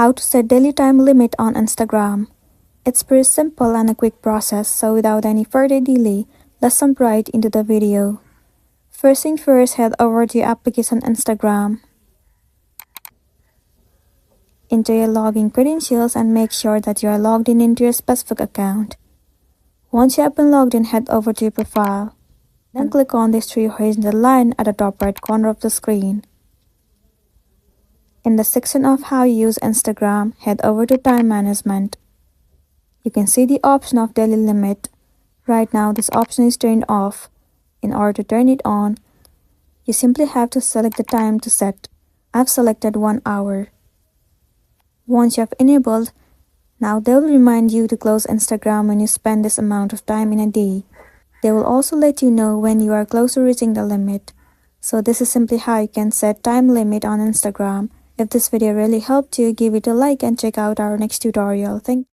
How to set daily time limit on Instagram. It's pretty simple and a quick process, so without any further delay, let's jump right into the video. First thing first, head over to your application Instagram. Enter your login credentials and make sure that you are logged in into your specific account. Once you have been logged in, head over to your profile. Then click on this three horizontal line at the top right corner of the screen. In the section of how you use Instagram, head over to time management. You can see the option of daily limit. Right now, this option is turned off. In order to turn it on, you simply have to select the time to set. I've selected 1 hour. Once you have enabled, now they will remind you to close Instagram when you spend this amount of time in a day. They will also let you know when you are close to reaching the limit. So this is simply how you can set time limit on Instagram. If this video really helped you, give it a like and check out our next tutorial. Thank you.